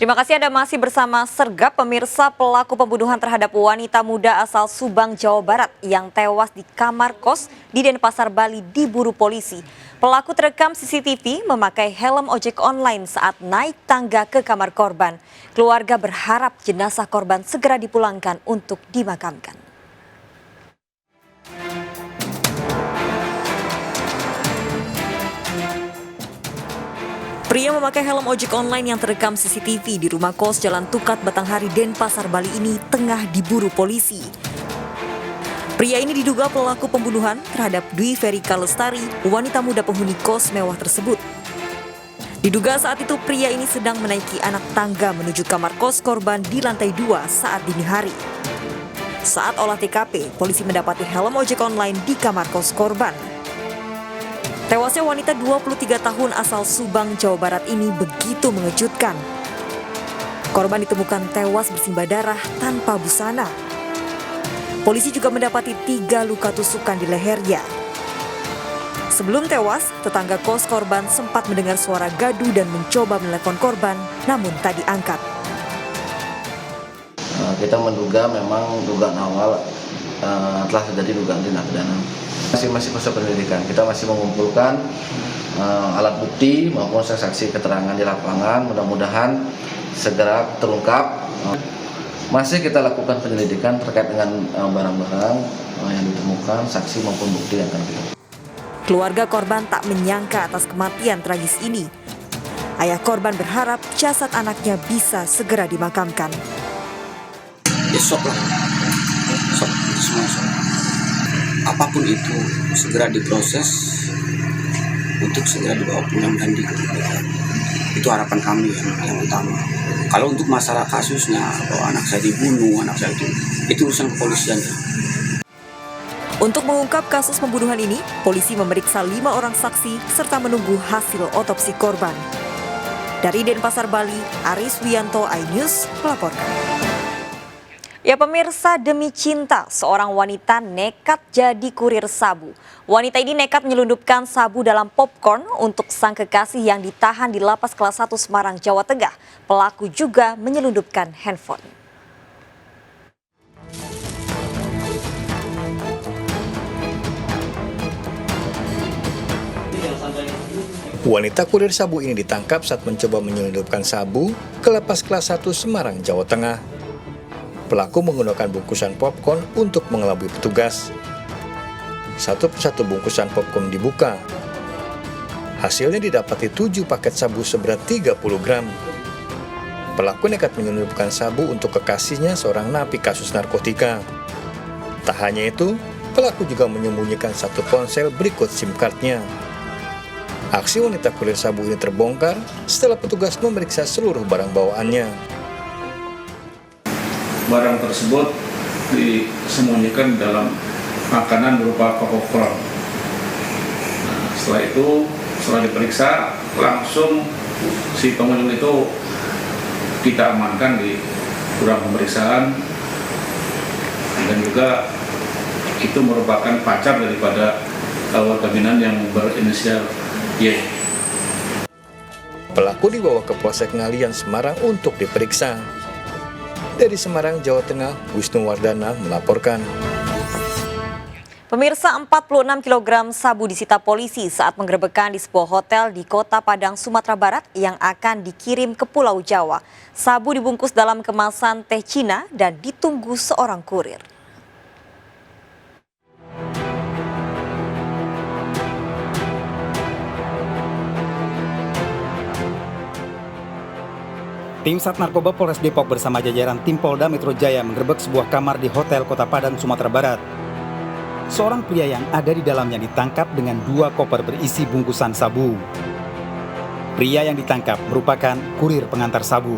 Terima kasih Anda masih bersama Sergap. Pemirsa, pelaku pembunuhan terhadap wanita muda asal Subang, Jawa Barat yang tewas di kamar kos di Denpasar, Bali diburu polisi. Pelaku terekam CCTV memakai helm ojek online saat naik tangga ke kamar korban. Keluarga berharap jenazah korban segera dipulangkan untuk dimakamkan. Pria memakai helm ojek online yang terekam CCTV di rumah kos Jalan Tukat, Batanghari, Denpasar, Bali ini tengah diburu polisi. Pria ini diduga pelaku pembunuhan terhadap Dwi Ferika Lestari, wanita muda penghuni kos mewah tersebut. Diduga saat itu pria ini sedang menaiki anak tangga menuju kamar kos korban di lantai 2 saat dini hari. Saat olah TKP, polisi mendapati helm ojek online di kamar kos korban. Tewasnya wanita 23 tahun asal Subang, Jawa Barat ini begitu mengejutkan. Korban ditemukan tewas bersimbah darah tanpa busana. Polisi juga mendapati 3 luka tusukan di lehernya. Sebelum tewas, tetangga kos korban sempat mendengar suara gaduh dan mencoba menelepon korban, namun tak diangkat. Kita menduga memang dugaan awal telah terjadi dugaan tindak pidana. Masih proses penyelidikan. Kita masih mengumpulkan alat bukti maupun saksi keterangan di lapangan. Mudah-mudahan segera terungkap. Masih kita lakukan penyelidikan terkait dengan barang-barang yang ditemukan, saksi maupun bukti yang akan kita. Keluarga korban tak menyangka atas kematian tragis ini. Ayah korban berharap jasad anaknya bisa segera dimakamkan. Sok lah, semua sok. Apapun itu segera diproses untuk segera dibawa pulang dan dikeluarkan. Itu harapan kami yang utama. Kalau untuk masalah kasusnya bahwa anak saya dibunuh, anak saya itu urusan kepolisian. Untuk mengungkap kasus pembunuhan ini, polisi memeriksa 5 orang saksi serta menunggu hasil otopsi korban. Dari Denpasar, Bali, Aris Wianto, iNews melaporkan. Ya pemirsa, demi cinta, seorang wanita nekat jadi kurir sabu. Wanita ini nekat menyelundupkan sabu dalam popcorn untuk sang kekasih yang ditahan di Lapas Kelas 1 Semarang, Jawa Tengah. Pelaku juga menyelundupkan handphone. Wanita kurir sabu ini ditangkap saat mencoba menyelundupkan sabu ke Lapas Kelas 1 Semarang, Jawa Tengah. Pelaku menggunakan bungkusan popcorn untuk mengelabui petugas. Satu persatu bungkusan popcorn dibuka. Hasilnya didapati 7 paket sabu seberat 30 gram. Pelaku nekat menyelundupkan sabu untuk kekasihnya, seorang napi kasus narkotika. Tak hanya itu, pelaku juga menyembunyikan 1 ponsel berikut SIM card-nya. Aksi wanita kurir sabu ini terbongkar setelah petugas memeriksa seluruh barang bawaannya. Barang tersebut disembunyikan dalam makanan berupa popcorn. Setelah itu, setelah diperiksa, langsung si pengunjung itu kita amankan di ruang pemeriksaan, dan juga itu merupakan pacar daripada warga binaan yang berinisial Y. Pelaku dibawa ke Polsek Ngalian, Semarang untuk diperiksa. Dari Semarang, Jawa Tengah, Wisnu Wardana melaporkan. Pemirsa, 46 kg sabu disita polisi saat penggerebekan di sebuah hotel di Kota Padang, Sumatera Barat yang akan dikirim ke Pulau Jawa. Sabu dibungkus dalam kemasan teh Cina dan ditunggu seorang kurir. Tim Sat Narkoba Polres Depok bersama jajaran tim Polda Metro Jaya menggerebek sebuah kamar di Hotel Kota Padang, Sumatera Barat. Seorang pria yang ada di dalamnya ditangkap dengan 2 koper berisi bungkusan sabu. Pria yang ditangkap merupakan kurir pengantar sabu.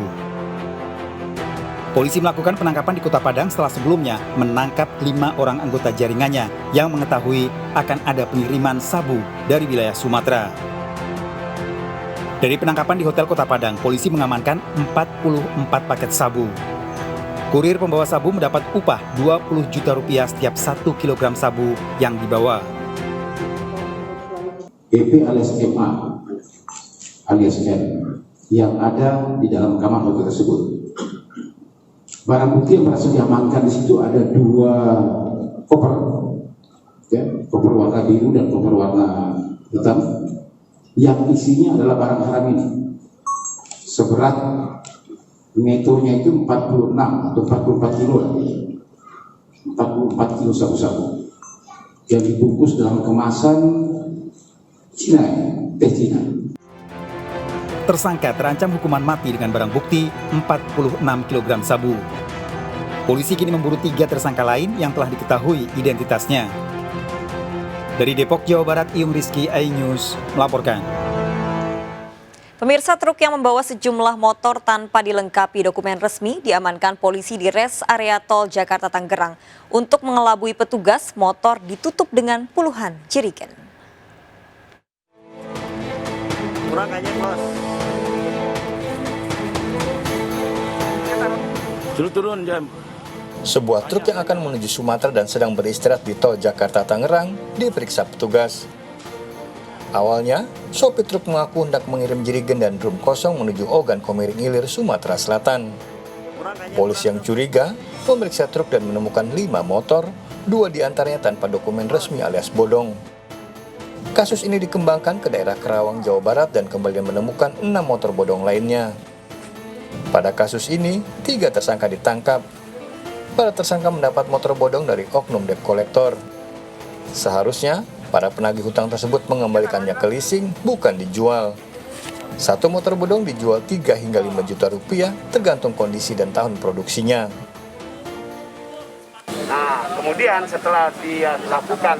Polisi melakukan penangkapan di Kota Padang setelah sebelumnya menangkap 5 orang anggota jaringannya yang mengetahui akan ada pengiriman sabu dari wilayah Sumatera. Dari penangkapan di Hotel Kota Padang, polisi mengamankan 44 paket sabu. Kurir pembawa sabu mendapat upah 20 juta rupiah setiap 1 kilogram sabu yang dibawa. EP alias MA alias M yang ada di dalam kamar hotel tersebut. Barang bukti yang berhasil diamankan di situ ada 2 koper, ya, koper warna biru dan koper warna hitam, yang isinya adalah barang haram ini. Seberat netonya itu 46 atau 44 kilo lagi. 44 kilo sabu-sabu yang dibungkus dalam kemasan Cina, teh Cina. Tersangka terancam hukuman mati dengan barang bukti 46 kg sabu. Polisi kini memburu 3 tersangka lain yang telah diketahui identitasnya. Dari Depok, Jawa Barat, Iung Rizky, iNews melaporkan. Pemirsa, truk yang membawa sejumlah motor tanpa dilengkapi dokumen resmi diamankan polisi di res area tol Jakarta Tangerang. Untuk mengelabui petugas, motor ditutup dengan puluhan jerigen. Kurang aja, Bos. Turun jam. Sebuah truk yang akan menuju Sumatera dan sedang beristirahat di tol Jakarta Tangerang diperiksa petugas. Awalnya, sopir truk mengaku hendak mengirim jerigen dan drum kosong menuju Ogan Komering Ilir, Sumatera Selatan. Polisi yang curiga memeriksa truk dan menemukan 5 motor, 2 diantaranya tanpa dokumen resmi alias bodong. Kasus ini dikembangkan ke daerah Kerawang, Jawa Barat dan kembali menemukan 6 motor bodong lainnya. Pada kasus ini, 3 tersangka ditangkap. Para tersangka mendapat motor bodong dari oknum debt collector. Seharusnya, para penagih hutang tersebut mengembalikannya ke leasing, bukan dijual. 1 motor bodong dijual 3 hingga 5 juta rupiah, tergantung kondisi dan tahun produksinya. Nah, kemudian setelah dia lakukan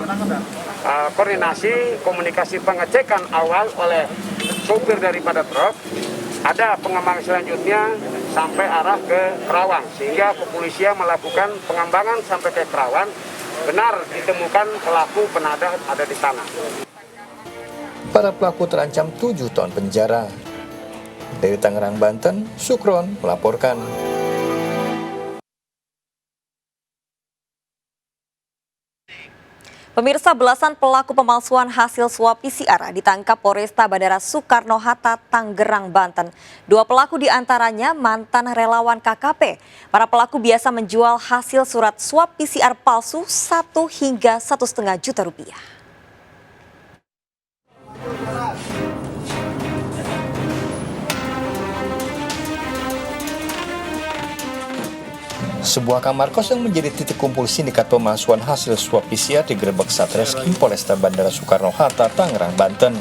koordinasi, komunikasi pengecekan awal oleh sopir daripada truk, ada pengembangan selanjutnya sampai arah ke Kerawang, sehingga kepolisian melakukan pengembangan sampai ke Kerawang. Benar ditemukan pelaku penadah ada di sana. Para pelaku terancam 7 tahun penjara. Dari Tangerang, Banten, Sukron melaporkan. Pemirsa, belasan pelaku pemalsuan hasil swab PCR ditangkap Polresta Bandara Soekarno-Hatta, Tangerang, Banten. 2 pelaku diantaranya mantan relawan KKP. Para pelaku biasa menjual hasil surat swab PCR palsu 1 hingga 1,5 juta rupiah. Sebuah kamar kos yang menjadi titik kumpul sindikat pemalsuan hasil swab PCR digerebek Satreskrim Polresta Bandara Soekarno-Hatta, Tangerang, Banten.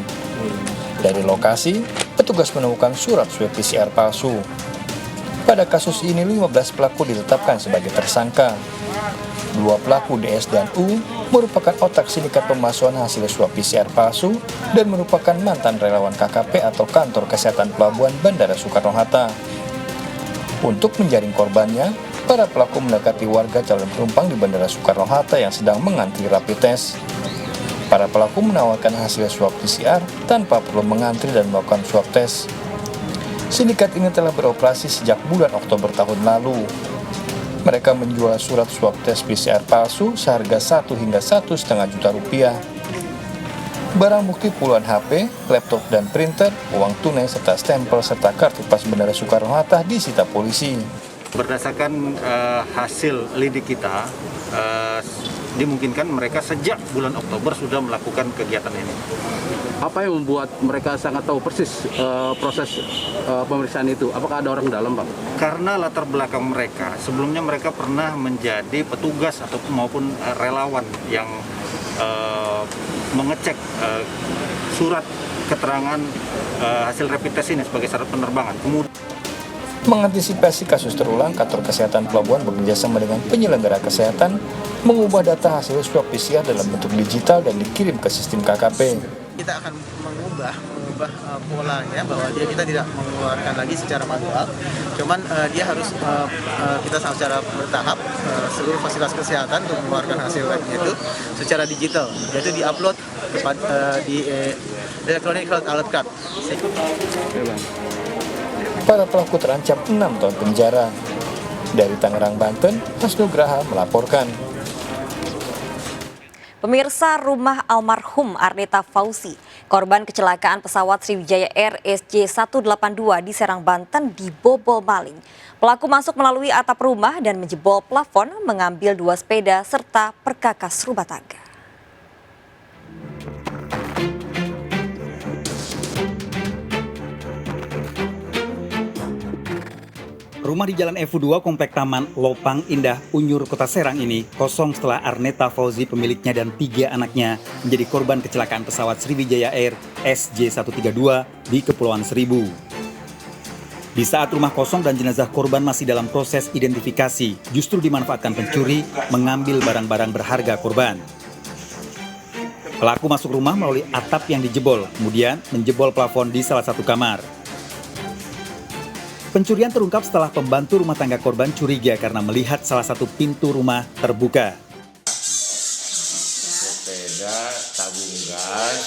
Dari lokasi, petugas menemukan surat swab PCR palsu. Pada kasus ini, 15 pelaku ditetapkan sebagai tersangka. 2 pelaku DS dan U merupakan otak sindikat pemalsuan hasil swab PCR palsu dan merupakan mantan relawan KKP atau Kantor Kesehatan Pelabuhan Bandara Soekarno-Hatta. Untuk menjaring korbannya, para pelaku mendekati warga calon penumpang di Bandara Soekarno-Hatta yang sedang mengantri rapid test. Para pelaku menawarkan hasil swab PCR tanpa perlu mengantri dan melakukan swab test. Sindikat ini telah beroperasi sejak bulan Oktober tahun lalu. Mereka menjual surat swab tes PCR palsu seharga 1 hingga 1,5 juta rupiah. Barang bukti puluhan HP, laptop dan printer, uang tunai serta stempel serta kartu pas Bandara Soekarno-Hatta disita polisi. Berdasarkan hasil lidik kita, dimungkinkan mereka sejak bulan Oktober sudah melakukan kegiatan ini. Apa yang membuat mereka sangat tahu persis proses pemeriksaan itu? Apakah ada orang dalam, Pak? Karena latar belakang mereka, sebelumnya mereka pernah menjadi petugas atau maupun relawan yang mengecek surat keterangan hasil rapid test ini sebagai syarat penerbangan. Mengantisipasi kasus terulang, Kantor Kesehatan Pelabuhan bekerjasama dengan penyelenggara kesehatan mengubah data hasil swab PCR dalam bentuk digital dan dikirim ke sistem KKP. Kita akan mengubah polanya bahwa kita tidak mengeluarkan lagi secara manual, cuman dia harus kita secara bertahap seluruh fasilitas kesehatan untuk mengeluarkan hasil labnya itu secara digital, yaitu diupload di electronic health alert card. Para pelaku terancam 6 tahun penjara. Dari Tangerang, Banten, Hasnugraha melaporkan. Pemirsa, rumah almarhum Arneta Fauzi, korban kecelakaan pesawat Sriwijaya Air SJ182 di Serang, Banten, dibobol maling. Pelaku masuk melalui atap rumah dan menjebol plafon, mengambil 2 sepeda serta perkakas rumah tangga. Rumah di Jalan FU2 Komplek Taman Lopang Indah, Unyur, Kota Serang ini kosong setelah Arneta Fauzi, pemiliknya dan 3 anaknya menjadi korban kecelakaan pesawat Sriwijaya Air SJ132 di Kepulauan Seribu. Di saat rumah kosong dan jenazah korban masih dalam proses identifikasi, justru dimanfaatkan pencuri mengambil barang-barang berharga korban. Pelaku masuk rumah melalui atap yang dijebol, kemudian menjebol plafon di salah satu kamar. Pencurian terungkap setelah pembantu rumah tangga korban curiga karena melihat salah satu pintu rumah terbuka. Sepeda, tabung gas,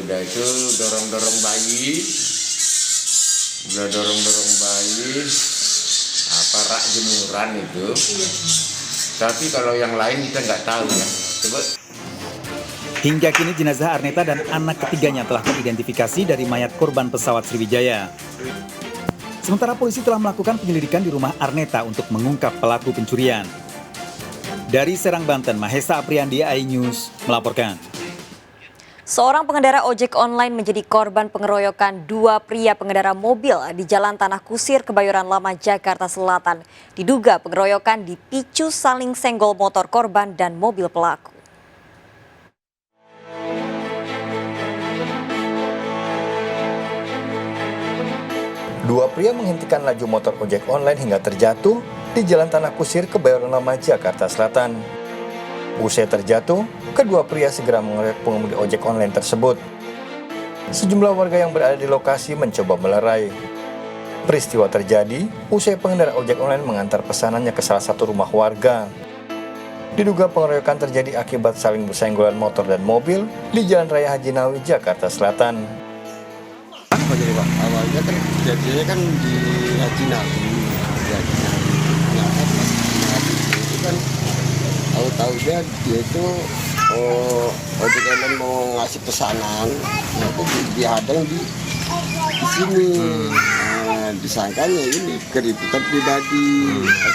udah itu dorong-dorong bayi, apa rak jemuran itu. Tapi kalau yang lain kita nggak tahu ya. Coba. Hingga kini jenazah Arneta dan anak ketiganya telah teridentifikasi dari mayat korban pesawat Sriwijaya. Sementara polisi telah melakukan penyelidikan di rumah Arneta untuk mengungkap pelaku pencurian. Dari Serang, Banten, Mahesa Apriandi, iNews melaporkan. Seorang pengendara ojek online menjadi korban pengeroyokan 2 pria pengendara mobil di Jalan Tanah Kusir, Kebayoran Lama, Jakarta Selatan. Diduga pengeroyokan dipicu saling senggol motor korban dan mobil pelaku. Dua pria menghentikan laju motor ojek online hingga terjatuh di Jalan Tanah Kusir, Kebayoran Lama, Jakarta Selatan. Usai terjatuh, kedua pria segera mengeroyok pengemudi ojek online tersebut. Sejumlah warga yang berada di lokasi mencoba melerai. Peristiwa terjadi usai pengendara ojek online mengantar pesanannya ke salah satu rumah warga. Diduga pengeroyokan terjadi akibat saling bersenggolan motor dan mobil di Jalan Raya Haji Nawawi, Jakarta Selatan. Apa jadi Pak? Awalnya kan kejadiannya kan di Haji Nawawi. Itu kan tahu-tahu dia itu ojek online mau ngasih pesanan, itu dihadang di sini. Nah, disangkanya ini keributan pribadi.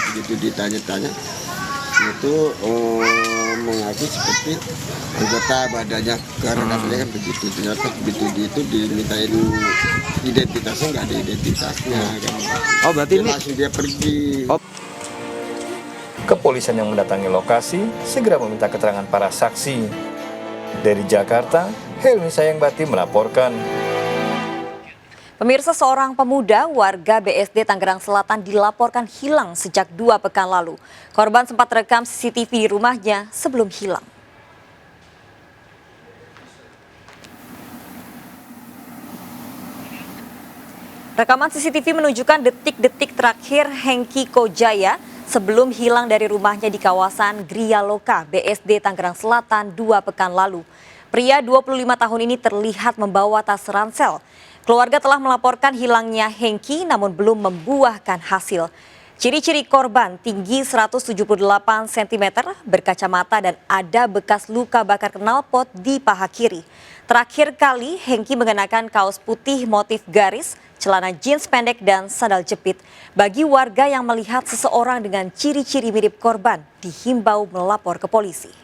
Begitu ditanya-tanya, itu mengaku seperti anggota badannya, karena katanya kan begitu. Ternyata begitu gitu dimintain identitasnya, nggak ada identitasnya kan. Oh, berarti ini langsung dia pergi. Kepolisian yang mendatangi lokasi segera meminta keterangan para saksi. Dari Jakarta, Helmi Sayangbati melaporkan. Pemirsa, seorang pemuda warga BSD Tangerang Selatan dilaporkan hilang sejak 2 pekan lalu. Korban sempat rekam CCTV di rumahnya sebelum hilang. Rekaman CCTV menunjukkan detik-detik terakhir Hengki Kojaya sebelum hilang dari rumahnya di kawasan Gria Loka, BSD Tangerang Selatan 2 pekan lalu. Pria 25 tahun ini terlihat membawa tas ransel. Keluarga telah melaporkan hilangnya Hengki namun belum membuahkan hasil. Ciri-ciri korban tinggi 178 cm, berkacamata dan ada bekas luka bakar knalpot di paha kiri. Terakhir kali Hengki mengenakan kaos putih motif garis, celana jeans pendek dan sandal jepit. Bagi warga yang melihat seseorang dengan ciri-ciri mirip korban, dihimbau melapor ke polisi.